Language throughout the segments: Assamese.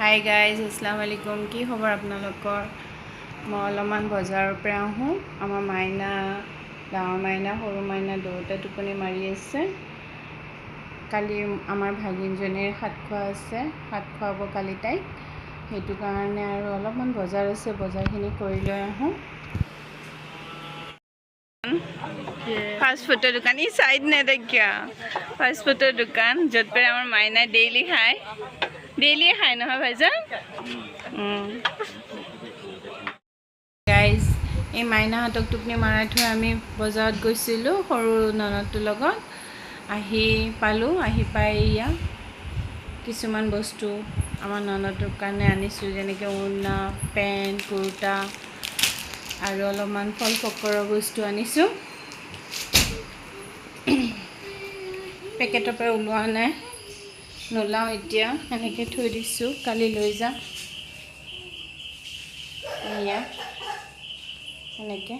হাই গাইজ, আসসালামু আলাইকুম। কি খবৰ আপোনালোকৰ? মই অলপমান বজাৰৰ পৰা আহোঁ। আমাৰ মাইনা, ডাঙৰ মাইনা, সৰু মাইনা দুয়োটা টোপনি মাৰি আছে। কালি আমাৰ ভাগিনজনীৰ হাত খোৱা আছে, হাত খুৱাব কালি তাইক। সেইটো কাৰণে আৰু অলপমান বজাৰ আছে, বজাৰখিনি কৰি লৈ আহোঁ। ফাষ্ট ফুডৰ দোকান, ই চাইড নেদেখিয়া। ফাষ্ট ফুডৰ দোকান য'ত পৰা আমাৰ মাইনাই ডেইলি খায়। ডেইলিয়ে খায় নহয় ভাইজান? গাইজ, এই মাইনাহঁতক টোপনি মাৰাই থৈ আমি বজাৰত গৈছিলোঁ সৰু ননদটোৰ লগত। আহি পালোঁ, আহি পাই এয়া কিছুমান বস্তু আমাৰ ননদটোৰ কাৰণে আনিছোঁ, যেনেকৈ ওড়না, পেণ্ট, কুৰ্তা আৰু অলপমান ফল ফকৰৰ বস্তু আনিছোঁ। পেকেটৰ পৰা ওলোৱা নাই, নোলাওঁ এতিয়া, এনেকৈ থৈ দিছোঁ, কালি লৈ যাম। এয়া এনেকৈ।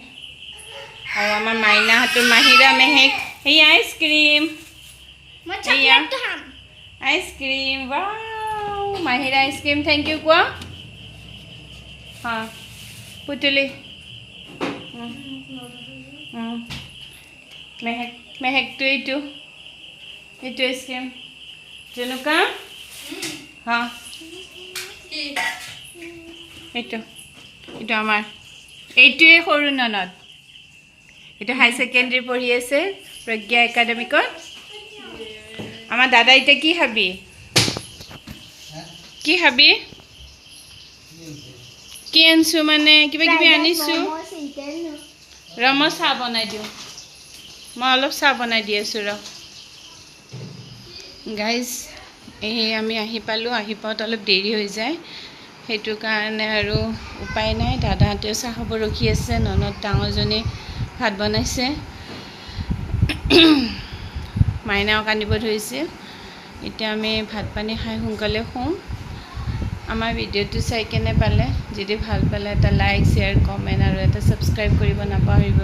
আৰু আমাৰ মাইনাহঁতৰ মাহিৰা মেহেক, এই আইচক্ৰীম, এয়া ice cream, wow, Mahira ice cream, thank you কোৱা। হা পুতুলি, মেহেক, মেহেকটো এইটো আইচক্ৰীম যেনেকুৱা। হা এইটো এইটো আমাৰ, এইটোৱে সৰু ননদ, এইটো হাই ছেকেণ্ডেৰী পঢ়ি আছে প্ৰজ্ঞা একাডেমিকত। আমাৰ দাদা, এতিয়া কি খাবি? কি খাবি? কি আনিছোঁ মানে কিবা কিবি আনিছোঁ। ৰ মই চাহ বনাই দিওঁ, মই অলপ চাহ বনাই দি আছোঁ ৰ। গাইজ, এই আমি আহি পালোঁ, আহি পাওঁতে অলপ দেৰি হৈ যায়, সেইটো কাৰণে আৰু উপায় নাই। দাদাহঁতেও চাহ খাব ৰখি আছে, ননদ ডাঙৰজনী ভাত বনাইছে, মাইনাও কান্দিব ধৰিছে। এতিয়া আমি ভাত পানী খাই সোনকালে শুম। আমাৰ ভিডিঅ'টো চাই কেনে পালে, যদি ভাল পালে এটা লাইক, শ্বেয়াৰ, কমেণ্ট আৰু এটা ছাবস্ক্ৰাইব কৰিব নাপাহৰিব।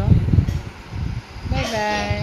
Bye bye.